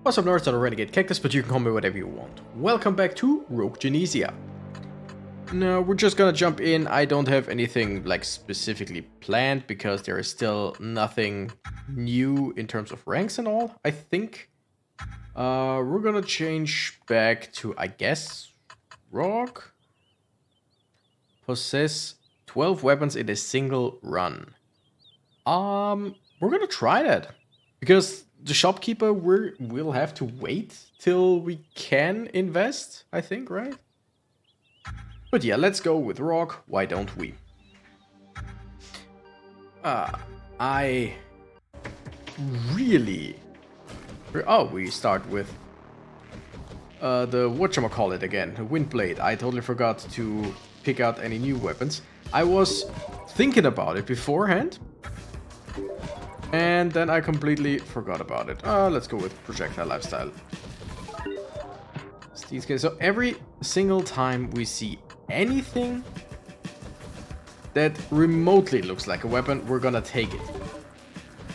What's up, nerds? I'm a Renegade Cactus, but you can call me whatever you want. Welcome back to Rogue Genesia. Now, we're just gonna jump in. I don't have anything like specifically planned because there is still nothing new in terms of ranks and all, I think. We're gonna change back to, I guess, Rogue. Possess 12 weapons in a single run. We're gonna try that. Because the shopkeeper we'll have to wait till we can invest, I think, right? But yeah, let's go with Rogue. Why don't we? I really... Oh, we start with the whatchamacallit again, the Windblade. I totally forgot to pick out any new weapons. I was thinking about it beforehand, and then I completely forgot about it. Let's go with Projectile Lifestyle. So every single time we see anything that remotely looks like a weapon, we're gonna take it.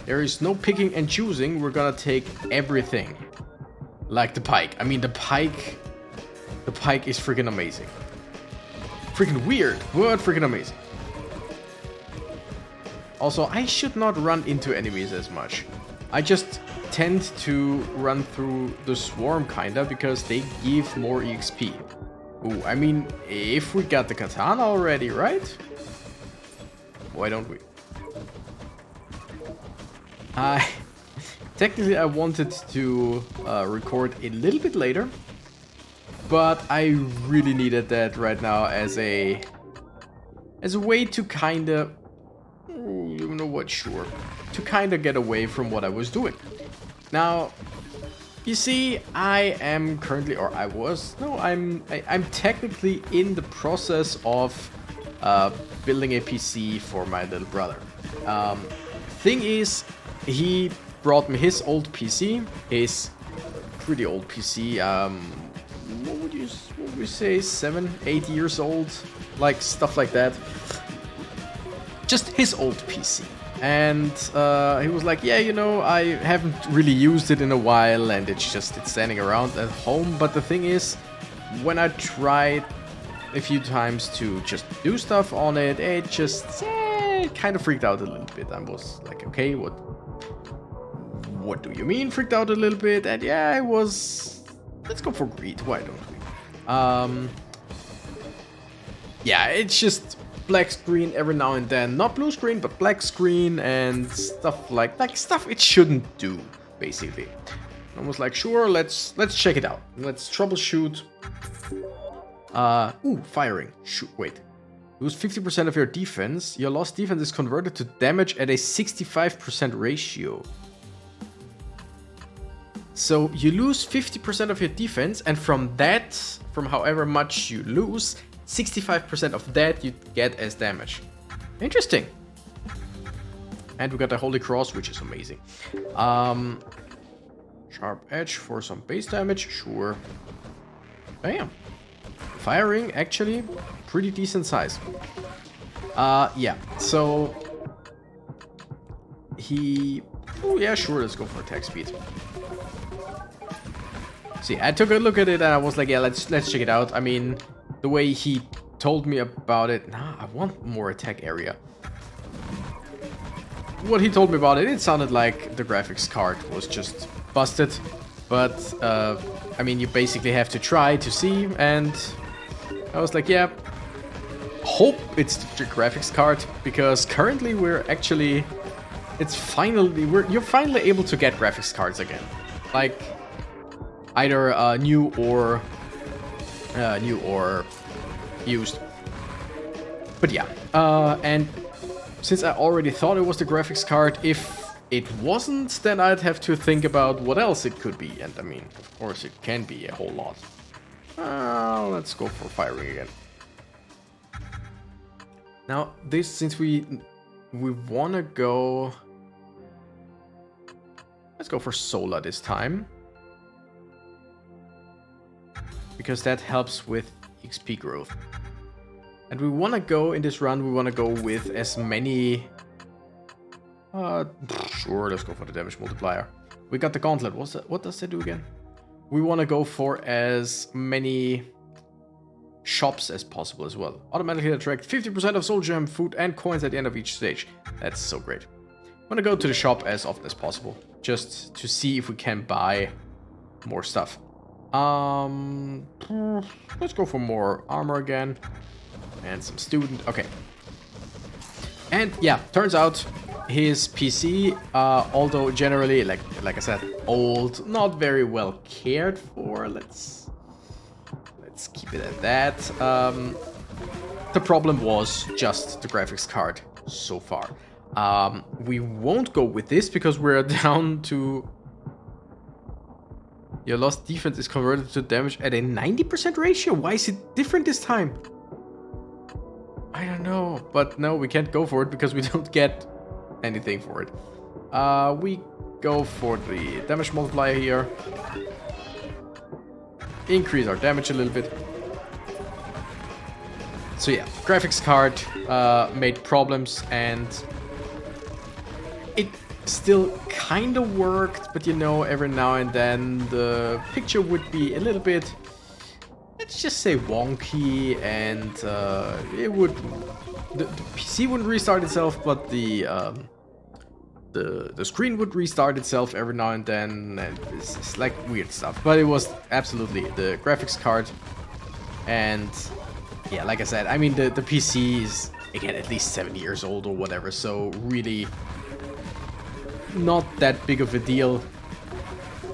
There is no picking and choosing, we're gonna take everything. Like the pike. I mean, the pike is freaking amazing. Freaking weird, but freaking amazing. Also, I should not run into enemies as much. I just tend to run through the swarm kinda because they give more EXP. Ooh, I mean, if we got the katana already, right? Why don't we? Technically I wanted to record a little bit later, but I really needed that right now as a way to kinda... you know what, sure. To kinda get away from what I was doing. Now, you see, I am currently, or I was, no, I'm technically in the process of building a PC for my little brother. Thing is, he brought me his old PC, his pretty old PC, what would you say, 7, 8 years old, like stuff like that. Just his old PC. And he was like, yeah, you know, I haven't really used it in a while and it's standing around at home. But the thing is, when I tried a few times to just do stuff on it, it just kind of freaked out a little bit. I was like, okay, what do you mean freaked out a little bit? And yeah, I was... Let's go for greed, why don't we? Yeah, it's just black screen every now and then. Not blue screen, but black screen and stuff like stuff it shouldn't do, basically. I was like, sure, let's check it out. Let's troubleshoot. Ooh, firing. Shoot, wait. Lose 50% of your defense. Your lost defense is converted to damage at a 65% ratio. So you lose 50% of your defense, and from however much you lose, 65% of that you get as damage. Interesting. And we got the Holy Cross, which is amazing. Sharp Edge for some base damage, sure. Bam. Firing, actually, pretty decent size. Yeah, so... Oh yeah, sure, let's go for attack speed. See, I took a look at it and I was like, yeah, let's check it out. I mean, the way he told me about it... Nah, I want more attack area. What he told me about it, it sounded like the graphics card was just busted. But, I mean, you basically have to try to see, and I was like, yeah, hope it's the graphics card, because currently we're actually... You're finally able to get graphics cards again. Like, either new or used. But yeah, and since I already thought it was the graphics card, if it wasn't, then I'd have to think about what else it could be. And I mean, of course it can be a whole lot. Let's go for firing again. Now this, since we wanna go, let's go for solar this time, because that helps with XP growth. And we want to go, in this run, we want to go with as many... sure, let's go for the damage multiplier. We got the gauntlet. What does that do again? We want to go for as many shops as possible as well. Automatically attract 50% of soul gem, food, and coins at the end of each stage. That's so great. I'm gonna go to the shop as often as possible, just to see if we can buy more stuff. Let's go for more armor again. And some student. Okay. And yeah, turns out his PC, although generally, like I said, old, not very well cared for. Let's keep it at that. The problem was just the graphics card so far. We won't go with this because we're down to... Your lost defense is converted to damage at a 90% ratio. Why is it different this time? I don't know, but no, we can't go for it because we don't get anything for it. We go for the damage multiplier here. Increase our damage a little bit. So yeah, graphics card made problems, and it still kind of worked, but you know, every now and then the picture would be a little bit, let's just say, wonky, and it would, the PC wouldn't restart itself, but the screen would restart itself every now and then, and it's like weird stuff. But it was absolutely the graphics card, and yeah, like I said, I mean the PC is again at least 7 years old or whatever, so really not that big of a deal.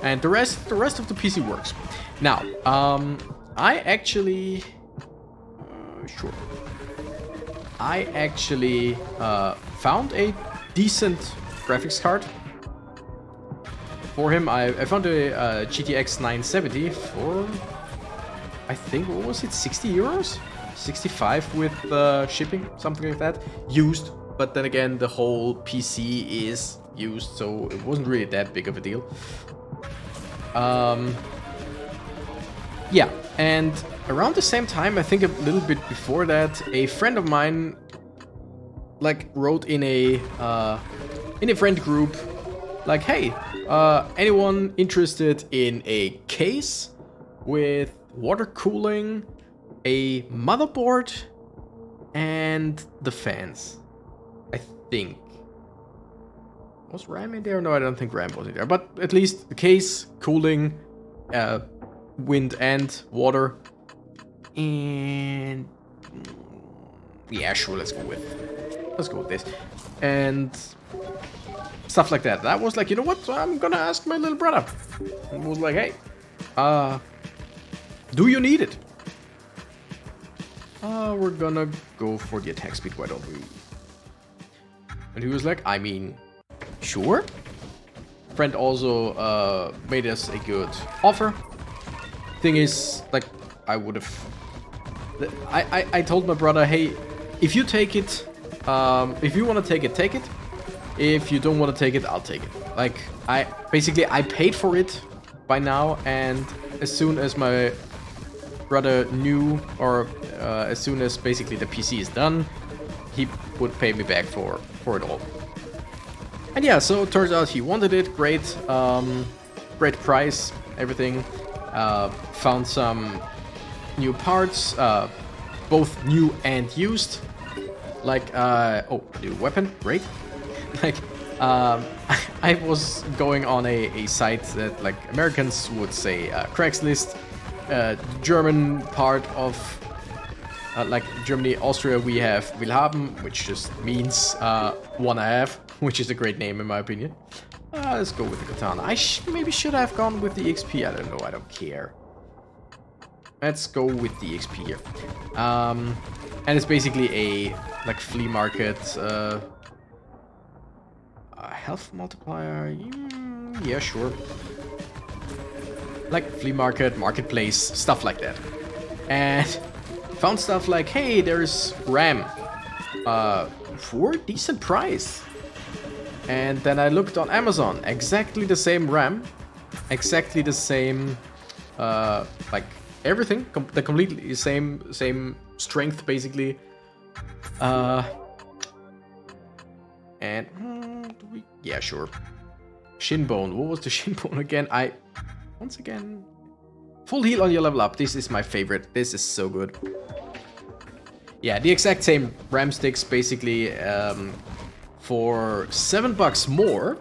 And the rest of the PC works. Now, I actually found a decent graphics card for him. I found a GTX 970 for, I think, what was it, 60 euros? 65 with shipping, something like that. Used, but then again, the whole PC is used, so it wasn't really that big of a deal. Yeah, and around the same time, I think a little bit before that, a friend of mine like wrote in a friend group like, hey, anyone interested in a case with water cooling, a motherboard, and the fans? I think. Was RAM in there? No, I don't think RAM was in there. But at least the case, cooling, wind and water. And yeah, sure, let's go with this. And stuff like that. That was like, you know what? I'm gonna ask my little brother. And was like, hey, do you need it? We're gonna go for the attack speed, why don't we? And he was like, I mean, sure. Friend also made us a good offer. Thing is, like, I would have... I told my brother, hey, if you take it, if you want to take it, take it. If you don't want to take it, I'll take it. Like, I paid for it by now, and as soon as my brother knew, or as soon as basically the PC is done, he would pay me back for it all. And yeah, so it turns out he wanted it. Great, great price, everything. Found some new parts, both new and used. Like, oh, new weapon, great. Like, I was going on a site that, like, Americans would say Craigslist. German part of, like, Germany, Austria, we have Willhaben, which just means one I have, which is a great name in my opinion. Let's go with the katana. I maybe should have gone with the XP. I don't know. I don't care. Let's go with the XP here. And it's basically a like flea market health multiplier. Yeah, sure. Like flea market, marketplace, stuff like that. And found stuff like, hey, there's RAM for a decent price. And then I looked on Amazon, exactly the same RAM, exactly the same, like everything, the completely same strength basically. And yeah, sure. Shin bone. What was the shin bone again? Once again... Full heal on your level up. This is my favorite. This is so good. Yeah, the exact same ram sticks, basically, for $7 more.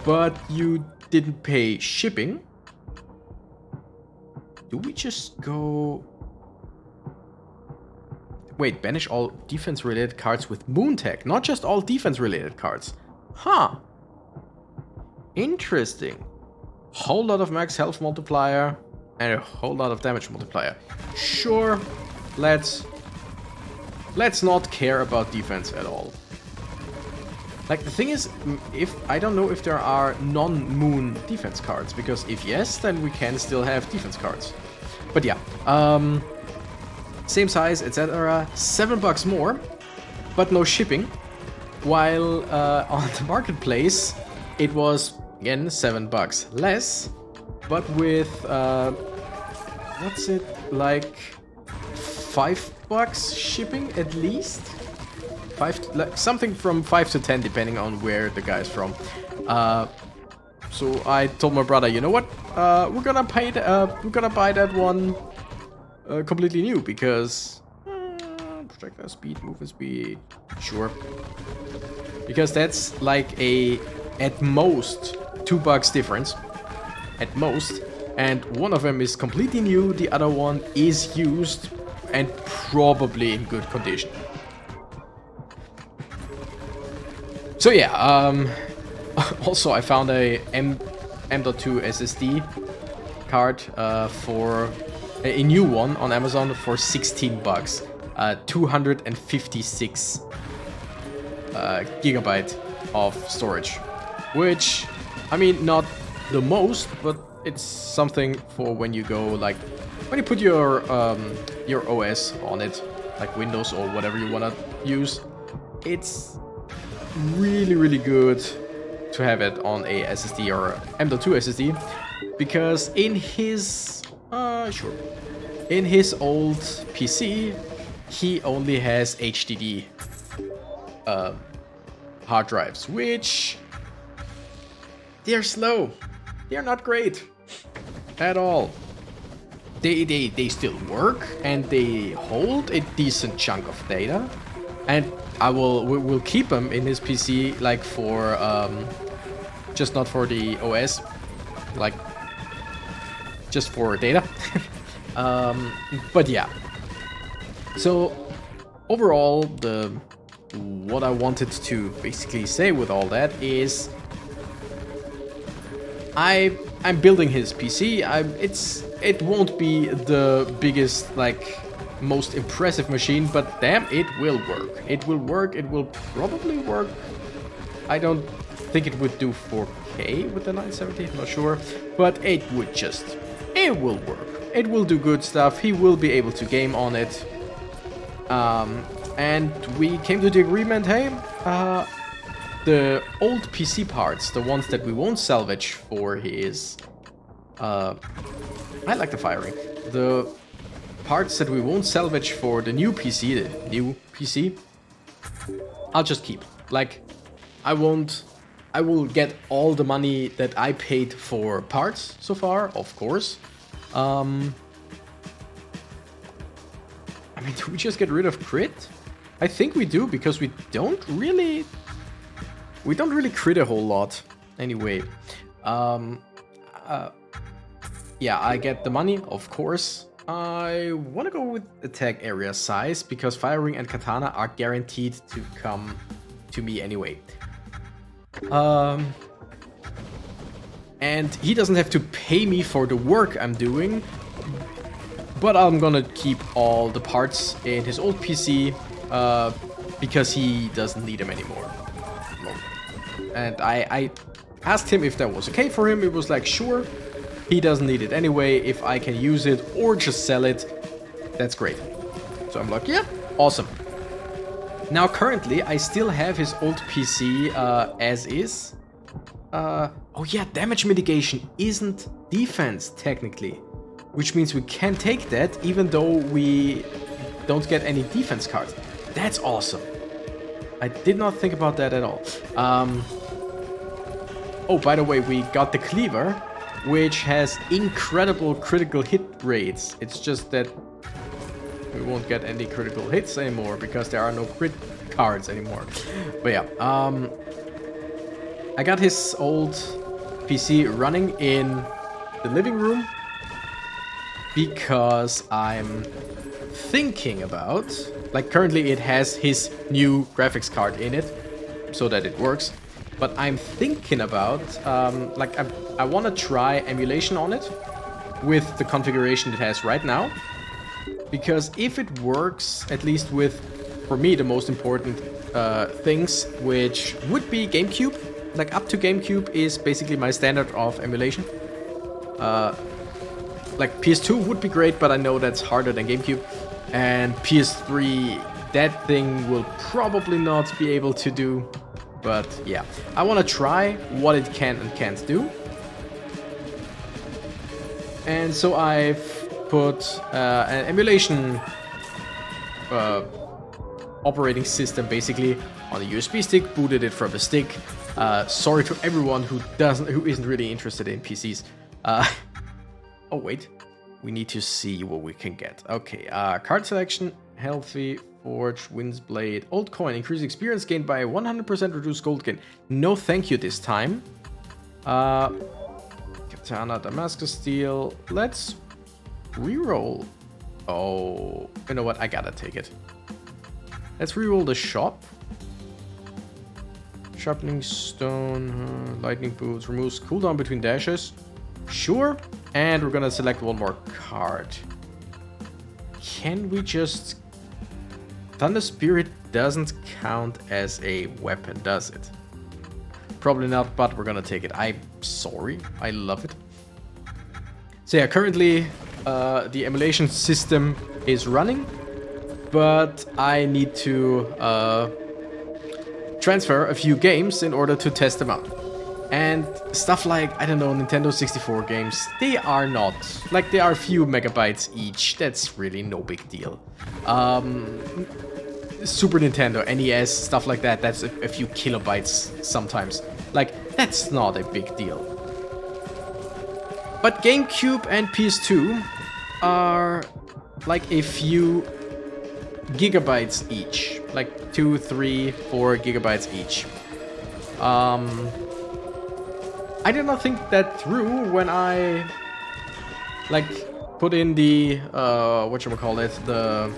But you didn't pay shipping. Do we just go... Wait, banish all defense-related cards with Moon Tech, not just all defense-related cards. Huh. Interesting. Whole lot of max health multiplier and a whole lot of damage multiplier. Sure, let's not care about defense at all. Like, the thing is, I don't know if there are non-moon defense cards, because if yes, then we can still have defense cards. But yeah, same size, etc. $7 more, but no shipping. While on the marketplace, it was again $7 less, but with what's it, like $5 shipping at least? Something from 5 to 10 depending on where the guy's from. So I told my brother, you know what? We're gonna buy that one completely new, because projectile speed, movement speed, sure. Because that's like at most $2 difference, at most. And one of them is completely new, the other one is used and probably in good condition. So yeah, also I found a M.2 SSD card for a new one on Amazon for $16, 256 gigabyte of storage, which, I mean, not the most, but it's something for when you go, like, when you put your OS on it, like Windows or whatever you wanna use. It's really, really good to have it on a SSD or M.2 SSD, because in his in his old PC he only has HDD hard drives, which they're slow. They're not great at all. They still work and they hold a decent chunk of data, and we'll keep them in his PC, like, for just not for the OS, like just for data. But yeah. So overall, what I wanted to basically say with all that is I'm building his PC. It won't be the biggest, like, most impressive machine, but damn, it will work. It will work. It will probably work. I don't think it would do 4K with the 970, I'm not sure, but it will work. It will do good stuff. He will be able to game on it. And we came to the agreement, hey, the old PC parts, the ones that we won't salvage for his, I like the firing. The parts that we won't salvage for the new PC, I'll just keep. Like, I will get all the money that I paid for parts so far, of course. I mean, do we just get rid of crit? I think we do, because we don't really crit a whole lot. Anyway, yeah, I get the money, of course. I want to go with attack area size, because firing and katana are guaranteed to come to me anyway. And he doesn't have to pay me for the work I'm doing, but I'm gonna keep all the parts in his old PC, because he doesn't need them anymore. And I asked him if that was okay for him. It was like, sure, he doesn't need it anyway. If I can use it or just sell it, that's great. So I'm like, yeah, awesome. Now currently I still have his old PC as is. Oh yeah, damage mitigation isn't defense technically, which means we can take that even though we don't get any defense cards. That's awesome. I did not think about that at all. Oh, by the way, we got the cleaver, which has incredible critical hit rates. It's just that we won't get any critical hits anymore because there are no crit cards anymore. But yeah, I got his old PC running in the living room because I'm thinking about, like, currently it has his new graphics card in it so that it works, but I'm thinking about like I want to try emulation on it with the configuration it has right now, because if it works, at least with, for me, the most important things, which would be GameCube, like up to GameCube is basically my standard of emulation. Like PS2 would be great, but I know that's harder than GameCube. And PS3, that thing will probably not be able to do. But yeah, I want to try what it can and can't do. And so I've put an emulation operating system basically on a USB stick, booted it from a stick. Sorry to everyone who isn't really interested in PCs. Oh wait, we need to see what we can get. Okay, card selection, healthy, forge, wind's blade, old coin, increase experience gain by 100%, reduce gold gain. No thank you this time. Katana, Damascus steel. Let's reroll. Oh, you know what? I gotta take it. Let's reroll the shop. Sharpening stone, lightning boots, removes cooldown between dashes. Sure. And we're gonna select one more card. Can we just... Thunder Spirit doesn't count as a weapon, does it? Probably not, but we're gonna take it. I'm sorry. I love it. So yeah, currently the emulation system is running, but I need to transfer a few games in order to test them out. And stuff like, I don't know, Nintendo 64 games, they are not, like, they are a few megabytes each. That's really no big deal. Super Nintendo, NES, stuff like that, that's a few kilobytes sometimes. Like, that's not a big deal. But GameCube and PS2 are like a few gigabytes each. Like 2, 3, 4 gigabytes each. I did not think that through when I, like, put in the, whatchamacallit, the,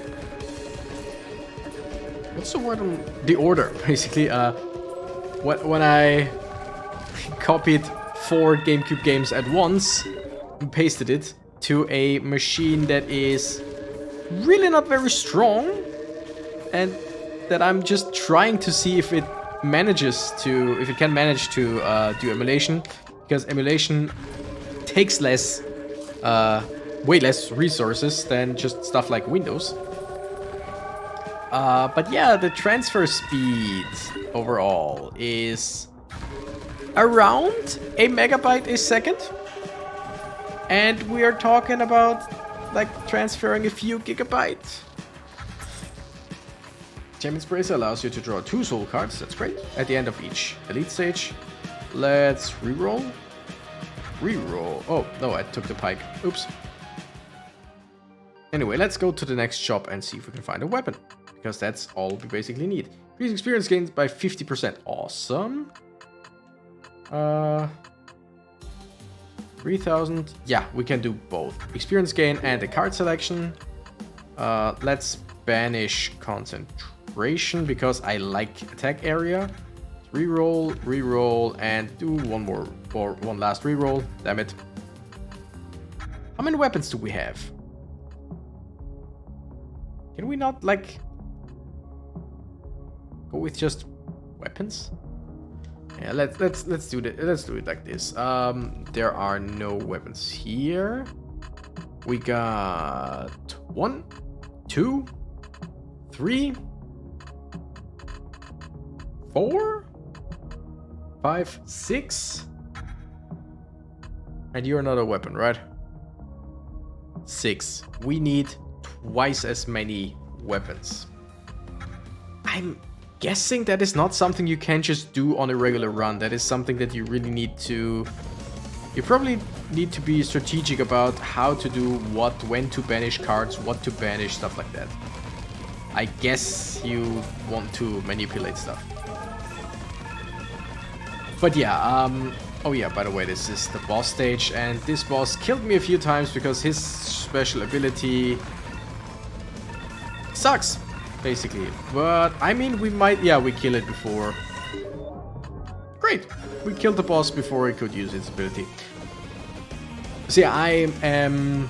what's the word? The order, basically. When I copied 4 GameCube games at once and pasted it to a machine that is really not very strong, and that I'm just trying to see if it manages to, if it can manage to do emulation, because emulation takes less, way less resources than just stuff like Windows. But yeah, the transfer speed overall is around a megabyte a second, and we are talking about like transferring a few gigabytes. Champion's Bracer allows you to draw 2 soul cards, that's great, at the end of each elite stage. Let's reroll. Reroll. Oh, no, I took the pike. Oops. Anyway, let's go to the next shop and see if we can find a weapon, because that's all we basically need. Increase experience gains by 50%. Awesome. 3000. Yeah, we can do both. Experience gain and a card selection. Let's banish concentration because I like attack area. Reroll, reroll, and do one more, or one last reroll. Damn it. How many weapons do we have? Can we not, like, go with just weapons? Yeah, let's do it. Let's do it like this. There are no weapons here. We got 1, 2, 3, 4, 5, 6. And you're not a weapon, right? 6. We need twice as many weapons. I'm guessing that is not something you can just do on a regular run. That is something that you really need to... You probably need to be strategic about how to do what, when to banish cards, what to banish, stuff like that. I guess you want to manipulate stuff. But yeah, oh yeah, by the way, this is the boss stage, and this boss killed me a few times because his special ability sucks, basically. But, I mean, we might... Yeah, we kill it before. Great! We killed the boss before he could use its ability. So yeah, I am...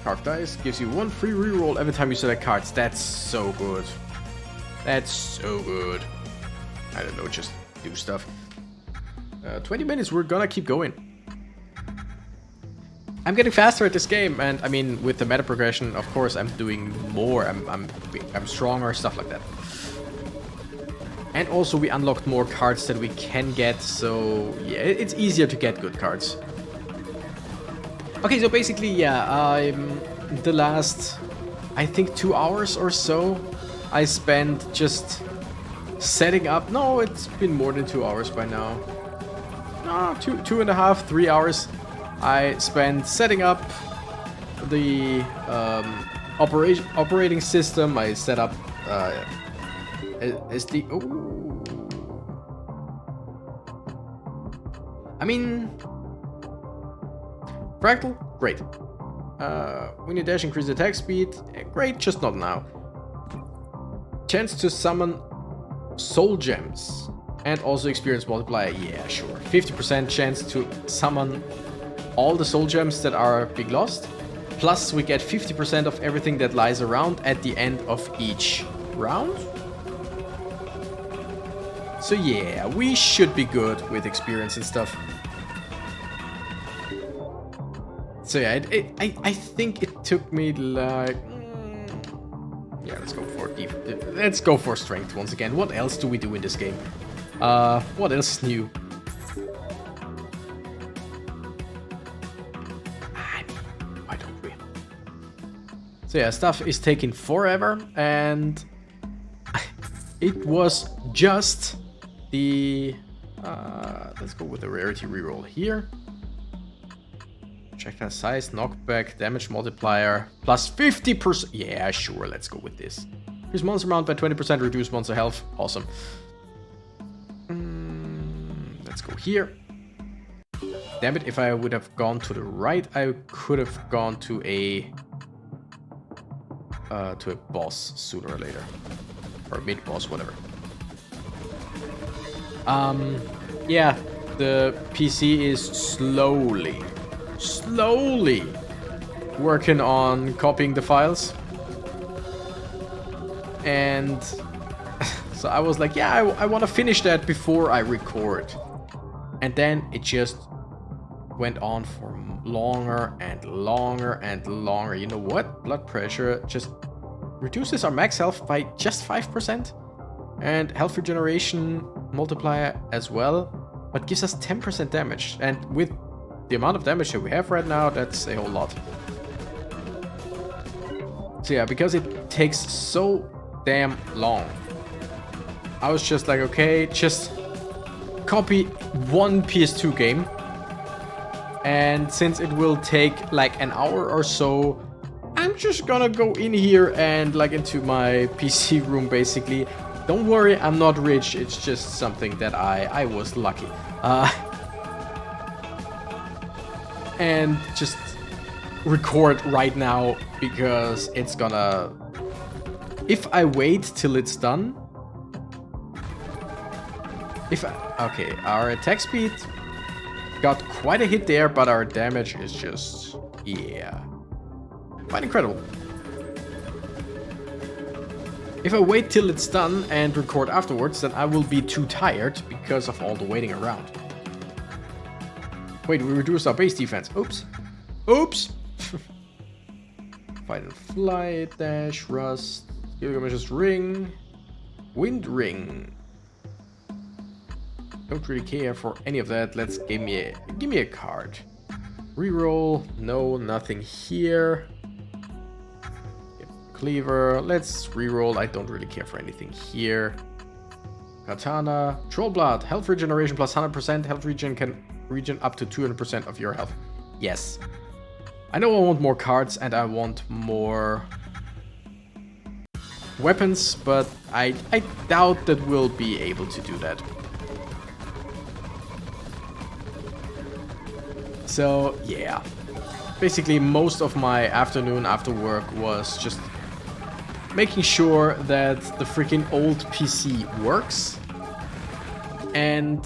Carve dice gives you 1 free reroll every time you select cards. That's so good. That's so good. I don't know, just do stuff. 20 minutes, we're gonna keep going. I'm getting faster at this game, and I mean, with the meta progression, of course, I'm doing more. I'm stronger, stuff like that. And also, we unlocked more cards that we can get, so yeah, it's easier to get good cards. Okay, so basically, yeah, I'm the last, I think, 2 hours or so, I spent just setting up. No, it's been more than 2 hours by now. No, 2.5, 3 hours. I spent setting up the operating system. I set up SD. Oh, I mean, fractal, great. When you dash, increase attack speed. Great, just not now. Chance to summon soul gems and also experience multiplier. Yeah, sure. 50% chance to summon all the soul gems that are being lost. Plus, we get 50% of everything that lies around at the end of each round. So yeah, we should be good with experience and stuff. So yeah, I think it took me like... yeah, let's go for strength once again. What else do we do in this game? What else is new? Why don't we? So yeah, stuff is taking forever, and it was just the... let's go with the rarity reroll here. Projectile size, knockback, damage multiplier, plus 50%. Yeah, sure, let's go with this. Increase monster amount by 20%, reduce monster health. Awesome. Let's go here. Damn it, if I would have gone to the right, I could have gone to a boss sooner or later. Or mid-boss, whatever. Yeah, the PC is slowly working on copying the files. And so I was like, yeah, I want to finish that before I record. And then it just went on for longer and longer and longer. You know what? Blood pressure just reduces our max health by just 5%. And health regeneration multiplier as well. But gives us 10% damage. And with the amount of damage that we have right now, that's a whole lot. So yeah, because it takes so damn long, I was just like, okay, just copy one PS2 game. And since it will take like an hour or so, I'm just gonna go in here and like into my PC room basically. Don't worry, I'm not rich, it's just something that I was lucky. And just record right now because it's gonna... If I wait till it's done... Okay, our attack speed got quite a hit there, but our damage is just... yeah. Quite incredible. If I wait till it's done and record afterwards, then I will be too tired because of all the waiting around. Wait, we reduced our base defense. Oops. Oops! Fight and flight, dash, rust, Gilgamesh's ring, wind ring. Don't really care for any of that. Let's give me a card. Reroll. No, nothing here. cleaver. Let's reroll. I don't really care for anything here. Katana. Troll blood. Health regeneration plus 100%. Health regen can regen up to 200% of your health. Yes. I know I want more cards and I want more weapons, but I doubt that we'll be able to do that. So, yeah. Basically, most of my afternoon after work was just making sure that the freaking old PC works. And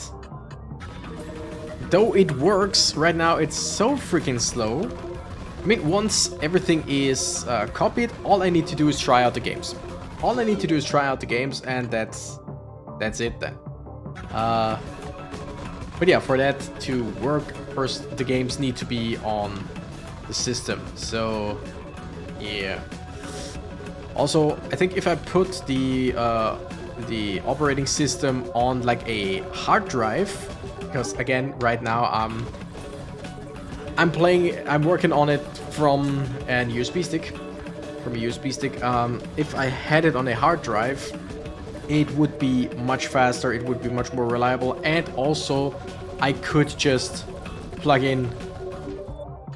though it works, right now it's so freaking slow. I mean, once everything is copied, all I need to do is try out the games. All I need to do is try out the games, and that's it then. But yeah, for that to work, first the games need to be on the system. So yeah. Also, I think if I put the operating system on like a hard drive, because again, right now I'm working on it from a USB stick. If I had it on a hard drive, it would be much faster, it would be much more reliable, and also I could just plug in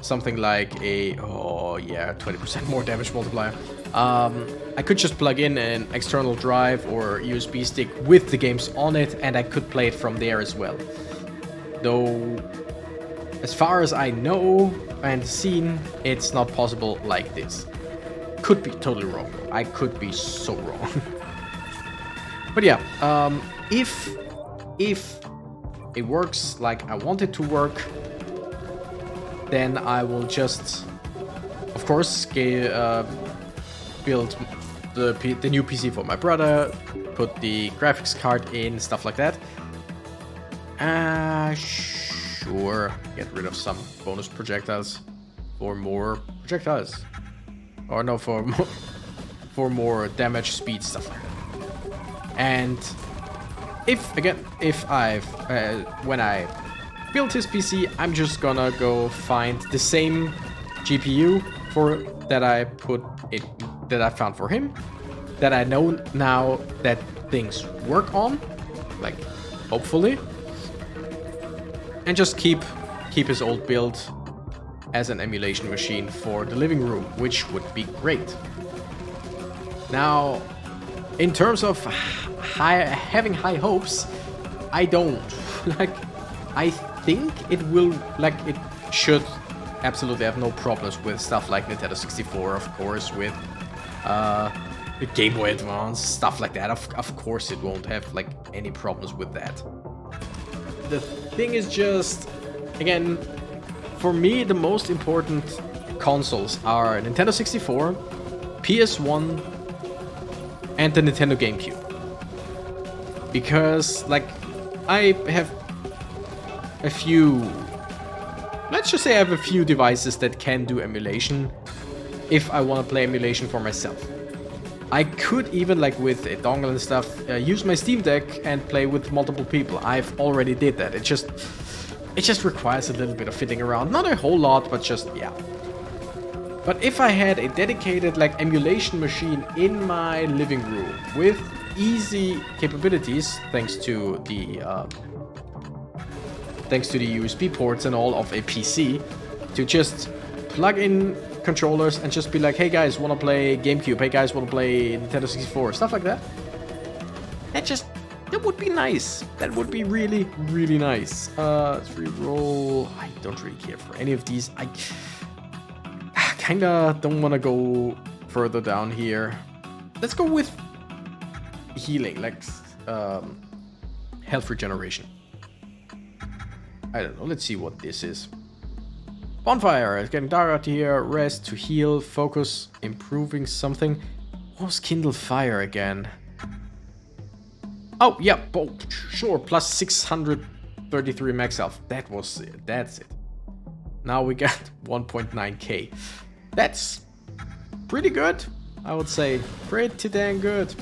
something like a 20% more damage multiplier. I could just plug in an external drive or USB stick with the games on it, and I could play it from there as well. Though, as far as I know and seen, it's not possible like this. Could be totally wrong. I could be so wrong. But yeah, if it works like I want it to work, then I will just, of course, build the new PC for my brother, put the graphics card in, stuff like that. Sure, get rid of some bonus projectiles for more projectiles. Or no, for more damage, speed, stuff like that. And when I build his PC, I'm just gonna go find the same GPU that I found for him, that I know now that things work on, like hopefully, and just keep his old build as an emulation machine for the living room, which would be great. Now, in terms of having high hopes, I don't. I think it should absolutely have no problems with stuff like Nintendo 64, of course, with the Game Boy Advance, stuff like that. Of course it won't have any problems with that. The thing is just, again, for me, the most important consoles are Nintendo 64, PS1, and the Nintendo GameCube. Because, I have a few... Let's just say I have a few devices that can do emulation if I want to play emulation for myself. I could even, with a dongle and stuff, use my Steam Deck and play with multiple people. I've already did that. It just requires a little bit of fitting around. Not a whole lot, but just, yeah. But if I had a dedicated, emulation machine in my living room with easy capabilities, thanks to the USB ports and all of a PC, to just plug in controllers and just be like, hey guys, want to play GameCube? Hey guys, want to play Nintendo 64? Stuff like that. That would be nice. That would be really, really nice. Let's reroll. I don't really care for any of these. I kinda don't want to go further down here. Let's go with healing, health regeneration. I don't know. Let's see what this is. Bonfire. It's getting dark out here. Rest to heal. Focus. Improving something. What was Kindle Fire again? Oh, yeah. Oh, sure. Plus 633 max health. That's it. Now we got 1.9k. That's pretty good. I would say pretty dang good.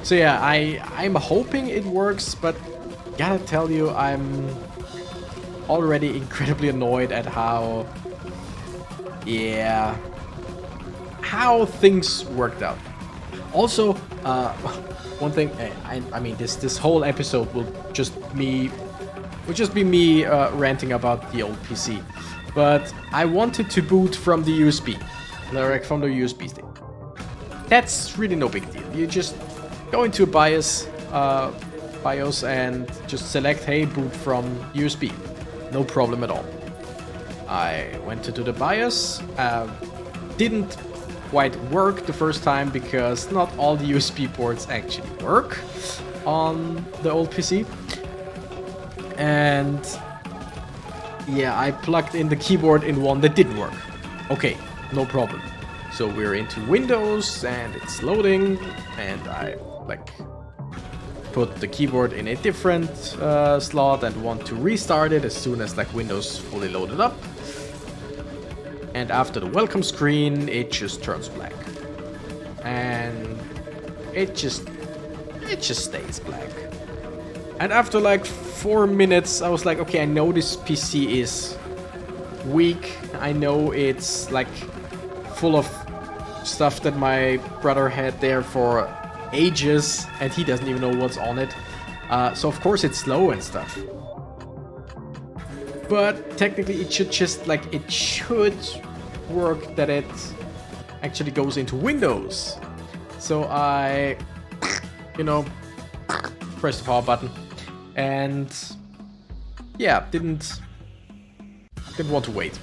So yeah, I'm hoping it works, but gotta tell you, I'm already incredibly annoyed at how yeah, how things worked out. Also, one thing, I mean, this whole episode will just be me ranting about the old PC, but I wanted to boot from the USB, direct from the USB stick. That's really no big deal. You just go into a BIOS and just select, hey, boot from USB. No problem at all. I went into the BIOS, didn't quite work the first time because not all the USB ports actually work on the old PC. And yeah, I plugged in the keyboard in one that didn't work. Okay, no problem. So we're into Windows and it's loading, and I put the keyboard in a different slot and want to restart it as soon as Windows fully loaded up. And after the welcome screen, it just turns black. And it just stays black. And after 4 minutes, I was like, okay, I know this PC is weak. I know it's full of stuff that my brother had there for ages, and he doesn't even know what's on it. So of course it's slow and stuff. But technically it should just it should work that it actually goes into Windows. So I, press the power button, and yeah, didn't want to wait.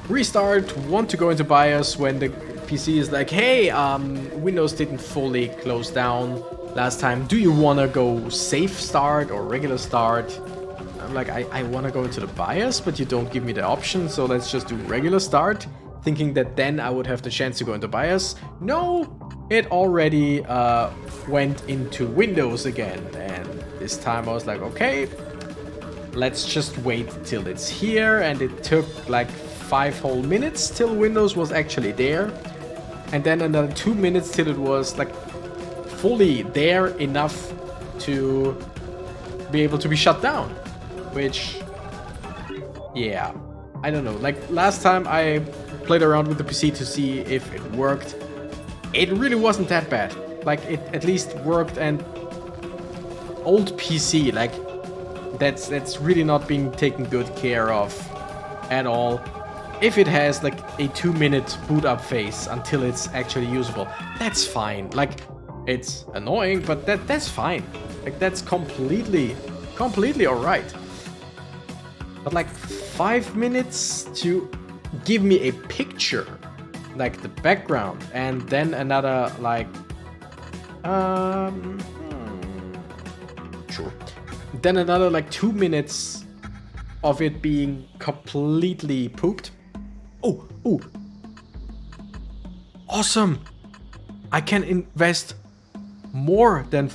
Restart, want to go into BIOS when the PC is like, hey, Windows didn't fully close down last time. Do you want to go safe start or regular start? I'm like, I want to go into the BIOS, but you don't give me the option, so let's just do regular start, thinking that then I would have the chance to go into BIOS. No, it already went into Windows again, and this time I was like, okay, let's just wait till it's here, and it took 5 whole minutes till Windows was actually there, and then another 2 minutes till it was fully there enough to be able to be shut down. Which, yeah, I don't know. Last time I played around with the PC to see if it worked, it really wasn't that bad. It at least worked, and old PC, that's really not being taken good care of at all. If it has a 2-minute boot up phase until it's actually usable, that's fine. It's annoying, but that's fine. That's completely alright. But 5 minutes to give me a picture, the background, and then another sure. Then another 2 minutes of it being completely pooped. Oh, awesome! I can invest more than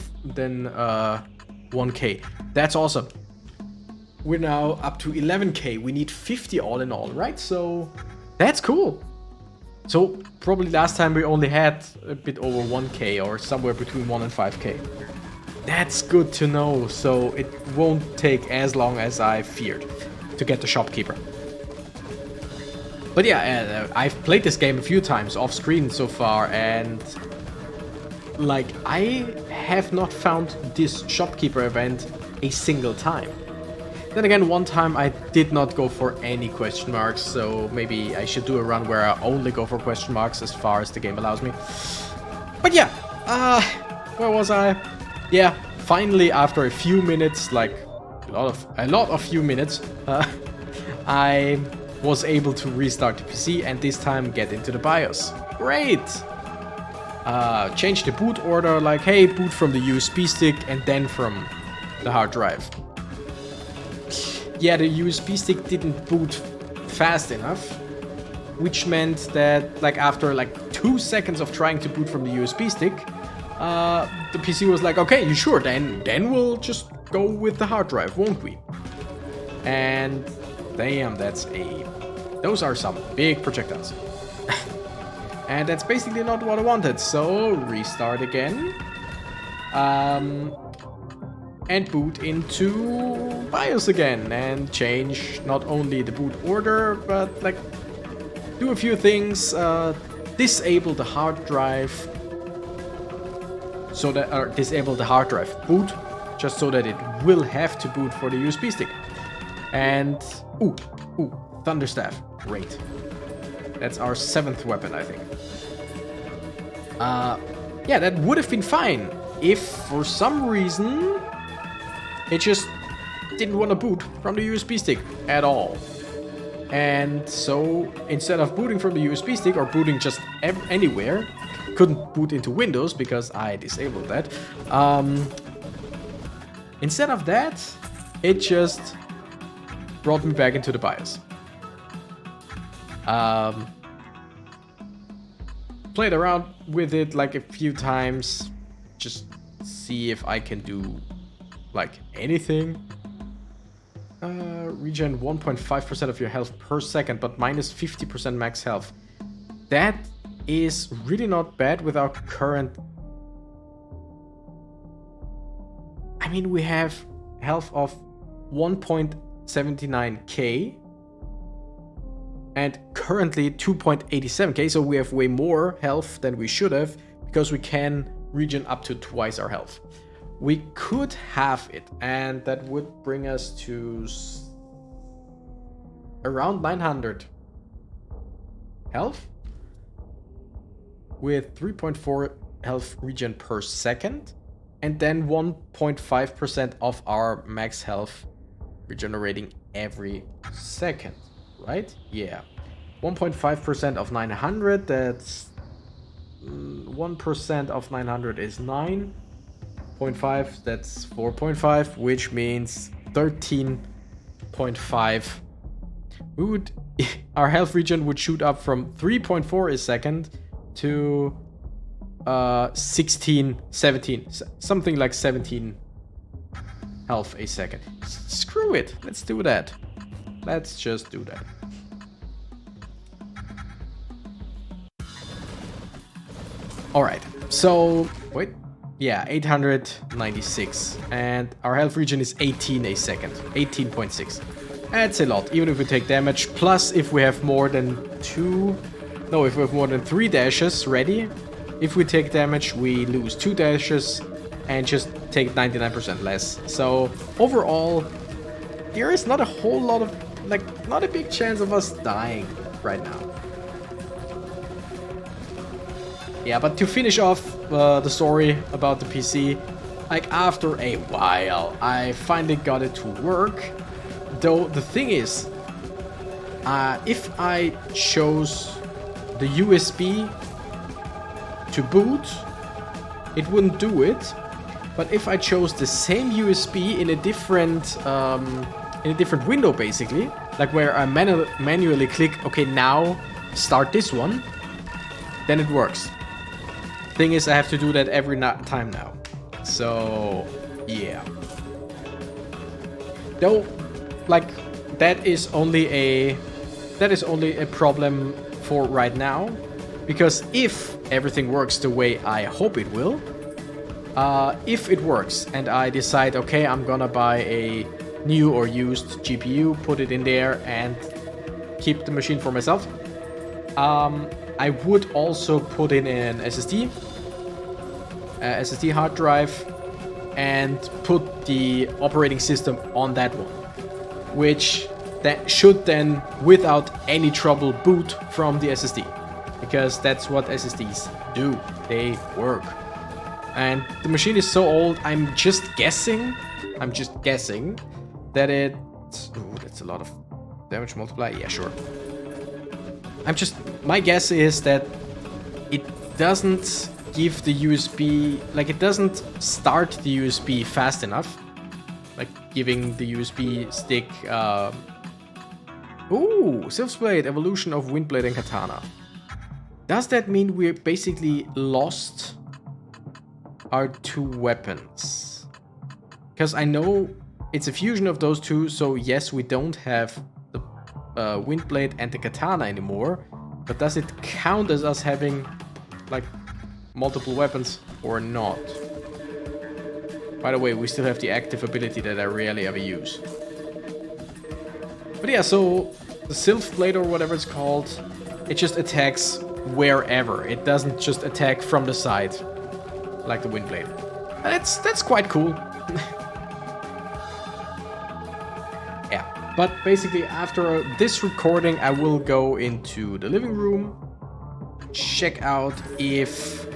1K. That's awesome. We're now up to 11K. We need 50 all in all, right? So that's cool. So probably last time we only had a bit over 1K, or somewhere between 1 and 5K. That's good to know. So it won't take as long as I feared to get the shopkeeper. But yeah, I've played this game a few times off screen so far, and I have not found this shopkeeper event a single time. Then again, one time I did not go for any question marks, so maybe I should do a run where I only go for question marks as far as the game allows me. But yeah, where was I? Yeah, finally after a few minutes, a lot of few minutes, I was able to restart the PC and this time get into the BIOS. Great! Change the boot order, hey, boot from the USB stick and then from the hard drive. Yeah, the USB stick didn't boot fast enough, which meant that after 2 seconds of trying to boot from the USB stick, the PC was like, okay, you sure? Then we'll just go with the hard drive, won't we? And damn, those are some big projectiles. And that's basically not what I wanted, so restart again. And boot into BIOS again and change not only the boot order, but like do a few things. Disable the hard drive so that, or disable the hard drive boot, just so that it will have to boot for the USB stick. And ooh, Thunderstaff, great. That's our 7th weapon, I think. Yeah, that would have been fine if for some reason it just didn't want to boot from the USB stick at all. And so instead of booting from the USB stick or booting just anywhere, couldn't boot into Windows because I disabled that. Instead of that, it just brought me back into the BIOS. Played around with it like a few times, just see if I can do like anything. Regen 1.5% of your health per second, but minus 50% max health. That is really not bad with our current... I mean, we have health of 1.79k and currently 2.87k, so we have way more health than we should have because we can regen up to twice our health. We could have it, and that would bring us to around 900 health with 3.4 health regen per second, and then 1.5% of our max health regenerating every second, right? Yeah. 1.5% of 900, that's 1% of 900 is 9.5, that's 4.5, which means 13.5. We would, our health regen would shoot up from 3.4 a second to 16, 17, something like 17 health a second. Screw it, let's do that. Let's just do that. Alright, so, wait, yeah, 896, and our health regen is 18 a second, 18.6. That's a lot, even if we take damage, plus if we have more than if we have more than 3 dashes ready, if we take damage, we lose 2 dashes and just take 99% less. So, overall, there is not a whole lot of, like, not a big chance of us dying right now. Yeah, but to finish off the story about the PC, like after a while, I finally got it to work. Though the thing is, if I chose the USB to boot, it wouldn't do it. But if I chose the same USB in a different window, basically, like where I manually click, okay, now start this one, then it works. Thing is, I have to do that every time now. So, yeah. Though, like, that is only a problem for right now, because if everything works the way I hope it will, if it works and I decide, okay, I'm gonna buy a new or used GPU, put it in there, and keep the machine for myself, I would also put in an SSD hard drive and put the operating system on that one, which that should then, without any trouble, boot from the SSD, because that's what SSDs do. They work. And the machine is so old, I'm just guessing that it... Ooh, that's a lot of damage multiply. Yeah, sure. My guess is that it doesn't give the USB, like it doesn't start the USB fast enough, like giving the USB stick, ooh, Silph's evolution of Windblade and Katana. Does that mean we're basically lost our 2 weapons? Because I know it's a fusion of those 2, so yes, we don't have the Windblade and the Katana anymore, but does it count as us having, like, multiple weapons or not? By the way, we still have the active ability that I rarely ever use. But yeah, so the Sylph Blade or whatever it's called, it just attacks wherever. It doesn't just attack from the side like the Wind Blade. And that's quite cool. Yeah, but basically after this recording I will go into the living room, check out if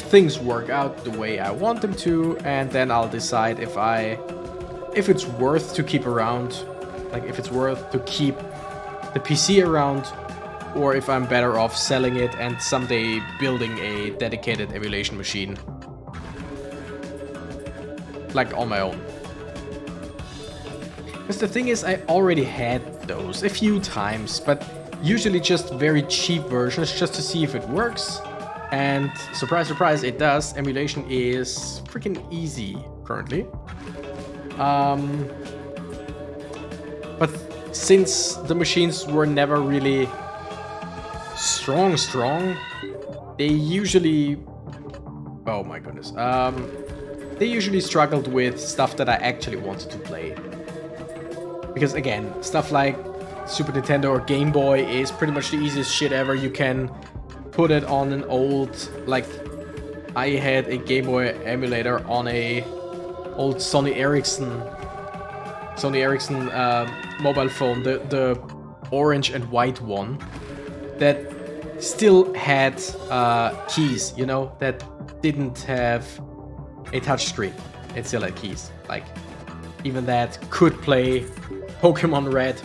things work out the way I want them to, and then I'll decide if it's worth to keep around, like if it's worth to keep the PC around, or if I'm better off selling it and someday building a dedicated emulation machine, like on my own. Because the thing is, I already had those a few times, but usually just very cheap versions just to see if it works. And surprise, surprise, it does. Emulation is freaking easy currently. But since the machines were never really strong, they usually... Oh my goodness. They usually struggled with stuff that I actually wanted to play. Because again, stuff like Super Nintendo or Game Boy is pretty much the easiest shit ever. You can put it on an old, like I had a Game Boy emulator on a old Sony Ericsson mobile phone, the orange and white one, that still had keys, you know, that didn't have a touchscreen. It still had keys. Like, even that could play Pokemon Red,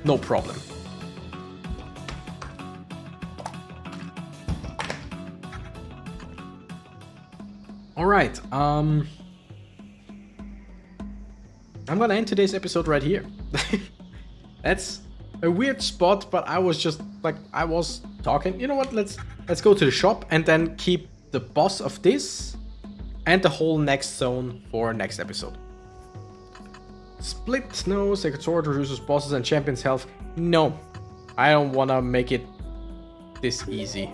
no problem. Alright, I'm gonna end today's episode right here. That's a weird spot, but I was just, like, I was talking. You know what, let's go to the shop and then keep the boss of this and the whole next zone for next episode. Split no, Sacred Sword reduces bosses and champions health. No, I don't wanna make it this easy.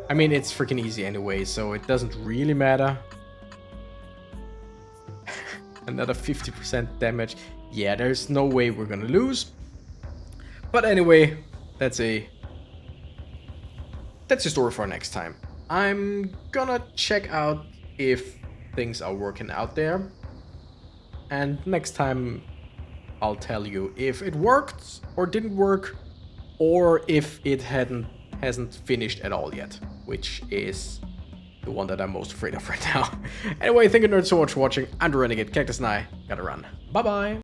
I mean, it's freaking easy anyway, so it doesn't really matter. Another 50% damage. Yeah, there's no way we're gonna lose. But anyway, that's a story for next time. I'm gonna check out if things are working out there. And next time I'll tell you if it worked or didn't work, or if it hasn't finished at all yet, which is the one that I'm most afraid of right now. Anyway, thank you nerds so much for watching. I'm the Renegade Cactus and I gotta run. Bye bye!